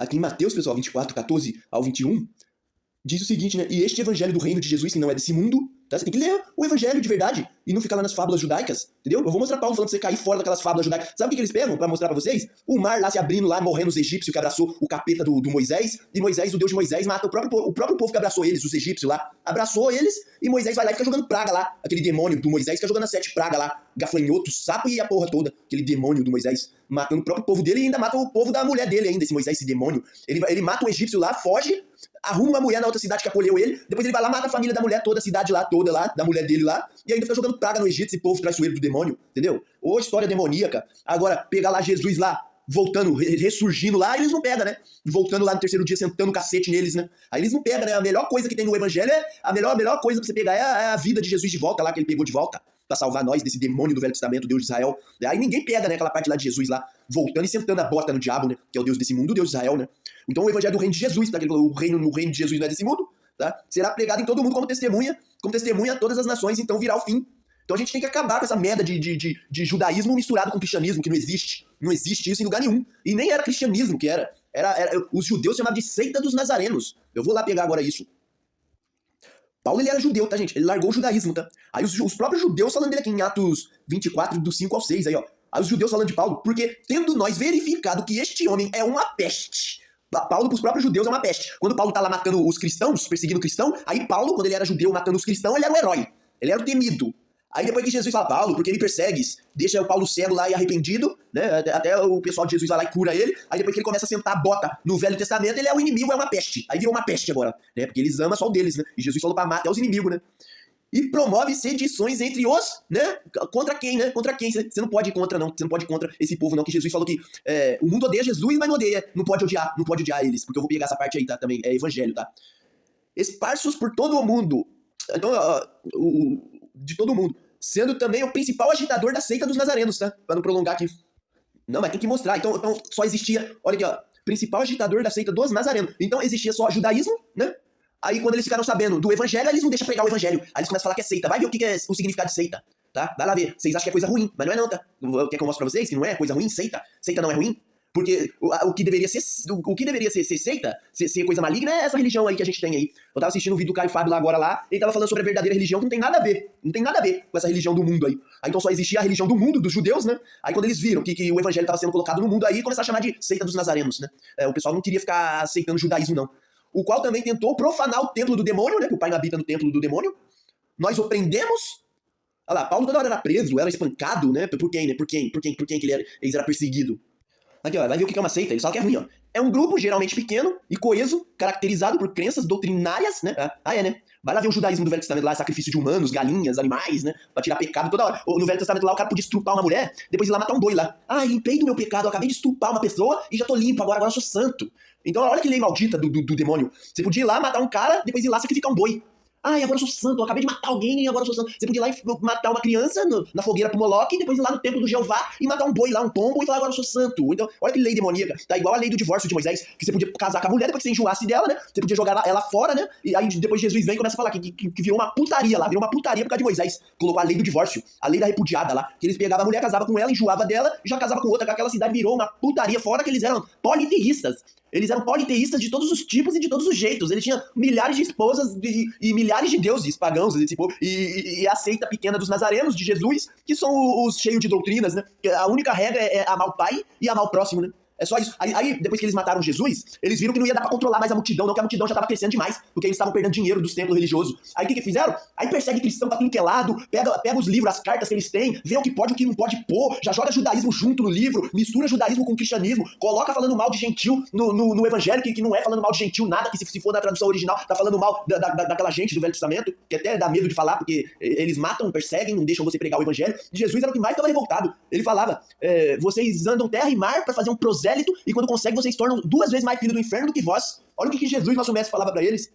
Aqui em Mateus, pessoal, 24, 14 ao 21, diz o seguinte, né? E este evangelho do reino de Jesus, que não é desse mundo, tá? Você tem que ler o evangelho de verdade e não ficar lá nas fábulas judaicas, entendeu? Eu vou mostrar Paulo falando pra você cair fora daquelas fábulas judaicas. Sabe o que eles pegam pra mostrar pra vocês? O mar lá se abrindo lá, morrendo os egípcios que abraçou o capeta do Moisés, e Moisés, o Deus de Moisés, mata o próprio povo que abraçou eles, os egípcios lá, abraçou eles, e Moisés vai lá e fica jogando praga lá, aquele demônio do Moisés fica jogando as 7 pragas lá, gafanhoto, sapo e a porra toda, aquele demônio do Moisés, matando o próprio povo dele e ainda mata o povo da mulher dele ainda, esse Moisés, esse demônio. Ele mata um egípcio lá, foge, arruma uma mulher na outra cidade que acolheu ele, depois ele vai lá, mata a família da mulher toda, a cidade lá, toda lá, da mulher dele lá, e ainda fica jogando praga no Egito, esse povo traiçoeiro do demônio, entendeu? Ô, história demoníaca. Agora, pegar lá Jesus lá, voltando, ressurgindo lá, eles não pegam, né? Voltando lá no terceiro dia, sentando o cacete neles, né? Aí eles não pegam, né? A melhor coisa que tem no evangelho a melhor coisa pra você pegar é a vida de Jesus de volta lá, que ele pegou de volta, pra salvar nós desse demônio do Velho Testamento, Deus de Israel. Aí ninguém pega, né? Aquela parte lá de Jesus lá, voltando e sentando a bota no diabo, né? Que é o Deus desse mundo, o Deus de Israel, né? Então o evangelho do reino de Jesus, tá? Que ele falou, o reino de Jesus não é desse mundo, tá? Será pregado em todo mundo como testemunha a todas as nações, então virá o fim. Então a gente tem que acabar com essa merda de judaísmo misturado com cristianismo, que não existe. Não existe isso em lugar nenhum. E nem era cristianismo que era. Os judeus chamavam de seita dos nazarenos. Eu vou lá pegar agora isso. Paulo, ele era judeu, tá, gente? Ele largou o judaísmo, tá? Aí os próprios judeus falando dele aqui em Atos 24, do 5 ao 6, aí, ó. Aí os judeus falando de Paulo, porque tendo nós verificado que este homem é uma peste. Paulo, pros próprios judeus, é uma peste. Quando Paulo tá lá matando os cristãos, perseguindo o cristão, aí Paulo, quando ele era judeu matando os cristãos, ele era o herói. Ele era o temido. Aí depois que Jesus fala, Paulo, porque ele persegues, deixa o Paulo cego lá e arrependido, né? Até o pessoal de Jesus vai lá e cura ele. Aí depois que ele começa a sentar a bota no Velho Testamento, ele é o inimigo, é uma peste. Aí virou uma peste agora, né? Porque eles amam só o deles, né? E Jesus falou pra amar até os inimigos, né? E promove sedições entre os, né? Contra quem, né? Contra quem? Você não pode ir contra, não. Você não pode ir contra esse povo, não. Que Jesus falou que o mundo odeia Jesus, mas não odeia. Não pode odiar eles. Porque eu vou pegar essa parte aí, tá? Também. É evangelho, tá? Esparsos por todo o mundo. Então, de todo mundo. Sendo também o principal agitador da seita dos nazarenos, tá? Pra não prolongar aqui. Não, mas tem que mostrar. Então só existia, olha aqui, ó. Principal agitador da seita dos nazarenos. Então existia só judaísmo, né? Aí quando eles ficaram sabendo do evangelho, eles não deixam pregar o evangelho. Aí eles começam a falar que é seita. Vai ver o que é o significado de seita, tá? Vai lá ver. Vocês acham que é coisa ruim, mas não é não, tá? Quer que eu mostre pra vocês que não é coisa ruim? Seita. Seita não é ruim. Porque o que deveria ser seita, ser coisa maligna, é essa religião aí que a gente tem aí. Eu tava assistindo um vídeo do Caio Fábio lá agora lá, ele tava falando sobre a verdadeira religião que não tem nada a ver. Não tem nada a ver com essa religião do mundo aí. Aí então só existia a religião do mundo, dos judeus, né? Aí quando eles viram que o evangelho tava sendo colocado no mundo aí, começaram a chamar de seita dos nazarenos, né? O pessoal não queria ficar aceitando judaísmo, não. O qual também tentou profanar o templo do demônio, né? Que o pai não habita no templo do demônio. Nós o prendemos. Olha lá, Paulo toda hora era preso, era espancado, né? Por quem, né? Por quem que eles eram perseguidos? Aqui, ó, vai ver o que é uma seita. Eles falam que é ruim, ó. É um grupo geralmente pequeno e coeso, caracterizado por crenças doutrinárias, né? Né? Vai lá ver o judaísmo do Velho Testamento lá, sacrifício de humanos, galinhas, animais, né? Pra tirar pecado toda hora. No Velho Testamento lá, o cara podia estrupar uma mulher, depois ir lá matar um boi lá. Limpei do meu pecado, eu acabei de estrupar uma pessoa e já tô limpo, agora eu sou santo. Então, olha que lei maldita do demônio. Você podia ir lá matar um cara, depois ir lá sacrificar um boi. Agora eu sou santo, eu acabei de matar alguém e agora eu sou santo. Você podia ir lá e matar uma criança na fogueira pro Moloque, e depois ir lá no templo do Jeová e matar um boi lá, um pombo, e falar agora eu sou santo. Então, olha que lei demoníaca. Tá igual a lei do divórcio de Moisés, que você podia casar com a mulher, depois que você enjoasse dela, né? Você podia jogar ela fora, né? E aí depois Jesus vem e começa a falar que virou uma putaria lá, virou uma putaria por causa de Moisés. Colocou a lei do divórcio, a lei da repudiada lá, que eles pegavam a mulher, casavam com ela, enjoava dela, já casava com outra, que aquela cidade virou uma putaria, fora que eles eram politeístas. Eles eram politeístas de todos os tipos e de todos os jeitos. Eles tinham milhares de esposas e milhares de deuses pagãos, tipo, e a seita pequena dos nazarenos, de Jesus, que são os cheios de doutrinas, né? A única regra é amar o pai e amar o próximo, né? É só isso. Aí, depois que eles mataram Jesus, eles viram que não ia dar pra controlar mais a multidão, não, que a multidão já tava crescendo demais, porque eles estavam perdendo dinheiro dos templos religiosos. Aí o que fizeram? Aí persegue cristão pra tudo que é lado, pega os livros, as cartas que eles têm, vê o que pode e o que não pode pôr, já joga judaísmo junto no livro, mistura judaísmo com cristianismo, coloca falando mal de gentil no evangelho, que não é falando mal de gentil nada, que se for na tradução original, tá falando mal daquela gente do Velho Testamento, que até dá medo de falar, porque eles matam, perseguem, não deixam você pregar o evangelho. E Jesus era o que mais estava revoltado. Ele falava, vocês andam terra e mar pra fazer um prosélito, e quando conseguem, vocês tornam 2 vezes mais filho do inferno do que vós. Olha o que Jesus, nosso mestre, falava pra eles.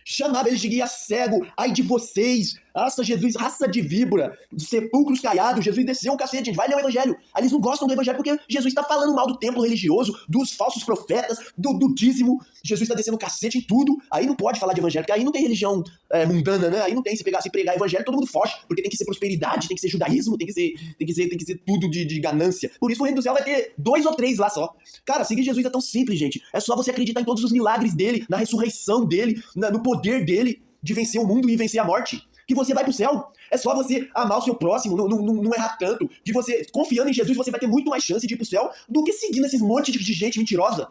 Chamava eles de guia cego. Ai de vocês, Nossa, Jesus, raça de víbora, sepulcros caiados, Jesus desceu um cacete, gente, vai ler o evangelho. Aí eles não gostam do evangelho porque Jesus está falando mal do templo religioso, dos falsos profetas, do dízimo. Jesus está descendo um cacete em tudo. Aí não pode falar de evangelho, porque aí não tem religião mundana, né? Aí não tem, se pregar evangelho, todo mundo foge, porque tem que ser prosperidade, tem que ser judaísmo, tem que ser tudo de ganância. Por isso o reino do céu vai ter 2 ou 3 lá só. Cara, seguir Jesus é tão simples, gente. É só você acreditar em todos os milagres dele, na ressurreição dele, no poder dele de vencer o mundo e vencer a morte. Que você vai pro céu. É só você amar o seu próximo, não errar tanto. De você, confiando em Jesus, você vai ter muito mais chance de ir pro céu do que seguindo esses monte de gente mentirosa.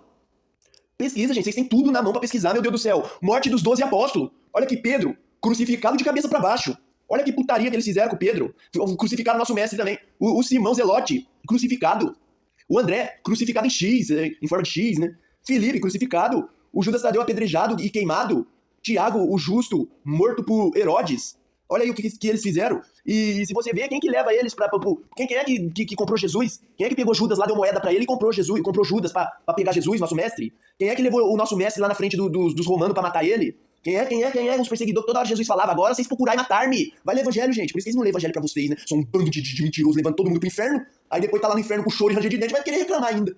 Pesquisa, gente. Vocês têm tudo na mão pra pesquisar, meu Deus do céu. Morte dos 12 apóstolos. Olha aqui, Pedro, crucificado de cabeça pra baixo. Olha que putaria que eles fizeram com o Pedro. Crucificaram o nosso mestre também. O Simão Zelote, crucificado. O André, crucificado em X, em forma de X, né? Felipe, crucificado. O Judas Tadeu apedrejado e queimado. Tiago, o justo, morto por Herodes. Olha aí o que eles fizeram. E se você vê, quem que leva eles pra... Quem é que comprou Jesus? Quem é que pegou Judas lá, deu moeda pra ele e comprou Judas pra pegar Jesus, nosso mestre? Quem é que levou o nosso mestre lá na frente dos romanos pra matar ele? Quem é? Os perseguidores, toda hora Jesus falava, agora vocês procurar e matar-me. Vai ler evangelho, gente. Por isso que eles não lêem evangelho pra vocês, né? São um bando de mentirosos, levando todo mundo pro inferno. Aí depois tá lá no inferno com choro e ranger de dente, vai querer reclamar ainda.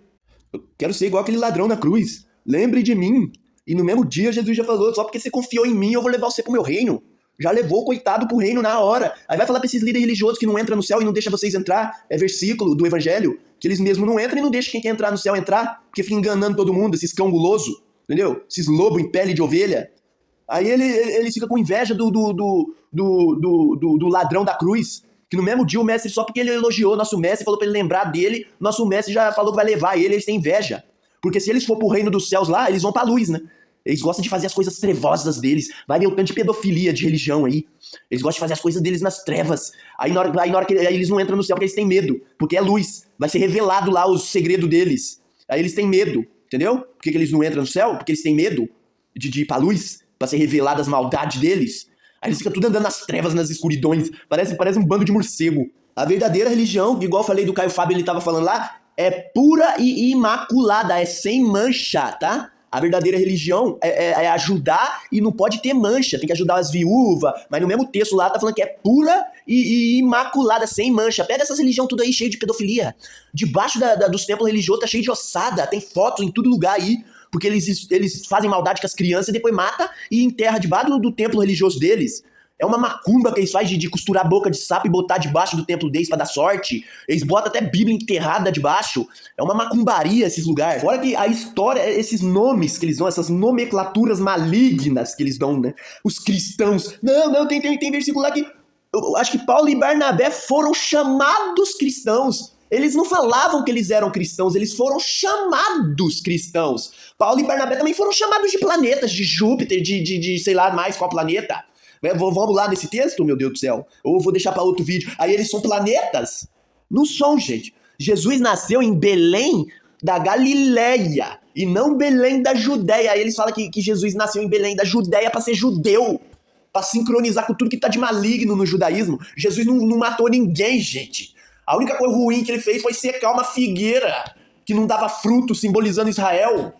Eu quero ser igual aquele ladrão na cruz. Lembre de mim. E no mesmo dia Jesus já falou, só porque você confiou em mim, eu vou levar você pro meu reino. Já levou o coitado pro reino na hora. Aí vai falar pra esses líderes religiosos que não entram no céu e não deixa vocês entrar. É versículo do evangelho. Que eles mesmos não entram e não deixam quem quer entrar no céu entrar. Porque fica enganando todo mundo, esses cão guloso. Entendeu? Esses lobos em pele de ovelha. Aí ele fica com inveja do ladrão da cruz. Que no mesmo dia o mestre, só porque ele elogiou nosso mestre, falou pra ele lembrar dele, nosso mestre já falou que vai levar ele, eles têm inveja. Porque se eles for pro reino dos céus lá, eles vão pra luz, né? Eles gostam de fazer as coisas trevosas deles. Vai ver o tanto de pedofilia, de religião aí. Eles gostam de fazer as coisas deles nas trevas. Aí na hora que eles não entram no céu porque eles têm medo. Porque é luz. Vai ser revelado lá o segredo deles. Aí eles têm medo. Entendeu? Por que eles não entram no céu? Porque eles têm medo de ir pra luz. Pra ser revelada as maldades deles. Aí eles ficam tudo andando nas trevas, nas escuridões. Parece um bando de morcego. A verdadeira religião, igual eu falei do Caio Fábio, ele tava falando lá, é pura e imaculada. É sem mancha, tá? A verdadeira religião é ajudar e não pode ter mancha. Tem que ajudar as viúvas. Mas no mesmo texto lá tá falando que é pura e imaculada, sem mancha. Pega essas religiões tudo aí cheio de pedofilia. Debaixo dos templos religiosos tá cheio de ossada. Tem fotos em todo lugar aí. Porque eles fazem maldade com as crianças e depois mata e enterra debaixo do templo religioso deles. É uma macumba que eles fazem de costurar a boca de sapo e botar debaixo do templo deles pra dar sorte. Eles botam até Bíblia enterrada debaixo. É uma macumbaria esses lugares. Fora que a história, esses nomes que eles dão, essas nomenclaturas malignas que eles dão, né? Os cristãos. Não, tem versículo lá que... Eu acho que Paulo e Barnabé foram chamados cristãos. Eles não falavam que eles eram cristãos, eles foram chamados cristãos. Paulo e Barnabé também foram chamados de planetas, de Júpiter, de sei lá mais qual planeta. Vamos lá nesse texto, meu Deus do céu? Ou vou deixar para outro vídeo. Aí eles são planetas? Não são, gente. Jesus nasceu em Belém da Galileia e não Belém da Judéia. Aí eles falam que Jesus nasceu em Belém da Judéia para ser judeu, para sincronizar com tudo que tá de maligno no judaísmo. Jesus não matou ninguém, gente. A única coisa ruim que ele fez foi secar uma figueira que não dava fruto, simbolizando Israel.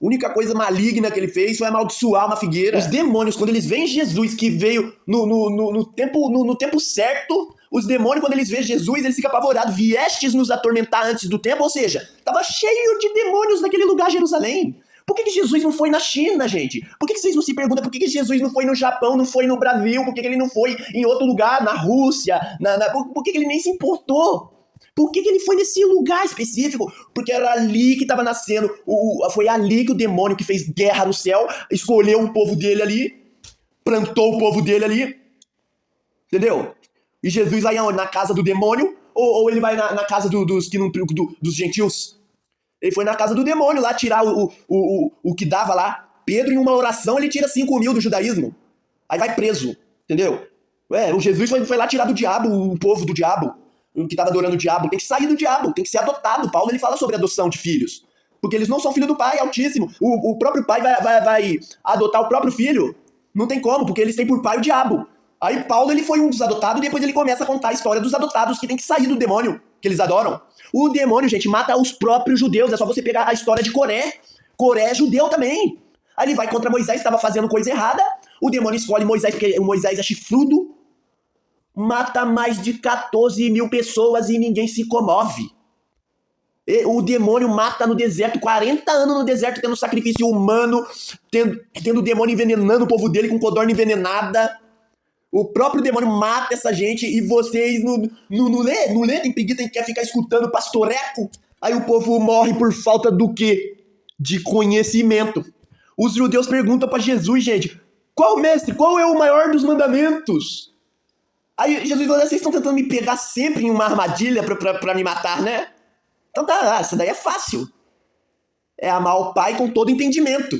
A única coisa maligna que ele fez foi amaldiçoar uma figueira. Os demônios, quando eles veem Jesus, que veio no tempo certo, os demônios, quando eles veem Jesus, eles ficam apavorados. Viestes nos atormentar antes do tempo, ou seja, estava cheio de demônios naquele lugar, Jerusalém. Por que Jesus não foi na China, gente? Por que vocês não se perguntam por que Jesus não foi no Japão, não foi no Brasil? Por que ele não foi em outro lugar, na Rússia? Por que ele nem se importou? Por que ele foi nesse lugar específico? Porque era ali que estava nascendo. Foi ali que o demônio que fez guerra no céu escolheu o povo dele ali, plantou o povo dele ali. Entendeu? E Jesus vai aonde? Na casa do demônio? Ou ele vai na casa dos gentios? Ele foi na casa do demônio lá tirar o que dava lá. Pedro, em uma oração, ele tira 5.000 do judaísmo. Aí vai preso. Entendeu? O Jesus foi lá tirar do diabo, o povo do diabo. Que estava adorando o diabo, tem que sair do diabo, tem que ser adotado. Paulo ele fala sobre adoção de filhos, porque eles não são filho do pai Altíssimo. O próprio pai vai adotar o próprio filho? Não tem como, porque eles têm por pai o diabo. Aí Paulo ele foi um dos adotados e depois ele começa a contar a história dos adotados que tem que sair do demônio, que eles adoram. O demônio, gente, mata os próprios judeus. É só você pegar a história de Coré. Coré é judeu também. Aí ele vai contra Moisés, que estava fazendo coisa errada. O demônio escolhe Moisés porque o Moisés é chifrudo. mata mais de 14 mil pessoas e ninguém se comove. O demônio mata no deserto, 40 anos no deserto, tendo sacrifício humano, tendo o demônio envenenando o povo dele com codorna envenenada. O próprio demônio mata essa gente e vocês não lê, tem preguiça, quer ficar escutando pastoreco. Aí o povo morre por falta do quê? De conhecimento. Os judeus perguntam pra Jesus, gente, mestre, qual é o maior dos mandamentos? Aí Jesus falou, vocês estão tentando me pegar sempre em uma armadilha pra me matar, né? Então tá, essa daí é fácil. É amar o Pai com todo entendimento.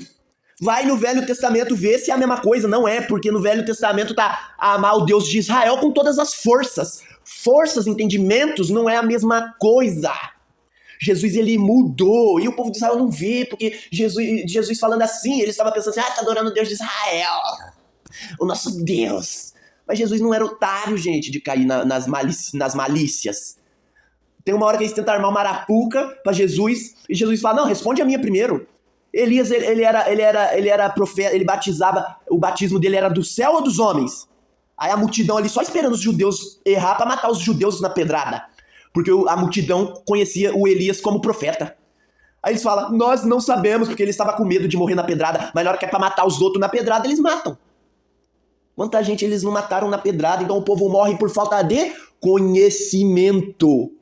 Vai no Velho Testamento ver se é a mesma coisa. Não é, porque no Velho Testamento tá amar o Deus de Israel com todas as forças. Forças, entendimentos, não é a mesma coisa. Jesus, ele mudou, e o povo de Israel não vê, porque Jesus falando assim, ele estava pensando assim, tá adorando o Deus de Israel, o nosso Deus. Mas Jesus não era otário, gente, de cair nas malícias. Tem uma hora que eles tentam armar uma arapuca pra Jesus, e Jesus fala, não, responde a minha primeiro. Elias, ele era profeta, ele batizava, o batismo dele era do céu ou dos homens? Aí a multidão ali só esperando os judeus errar pra matar os judeus na pedrada. Porque a multidão conhecia o Elias como profeta. Aí eles falam, nós não sabemos, porque ele estava com medo de morrer na pedrada, mas na hora que é pra matar os outros na pedrada, eles matam. Quanta gente eles não mataram na pedrada, então o povo morre por falta de conhecimento.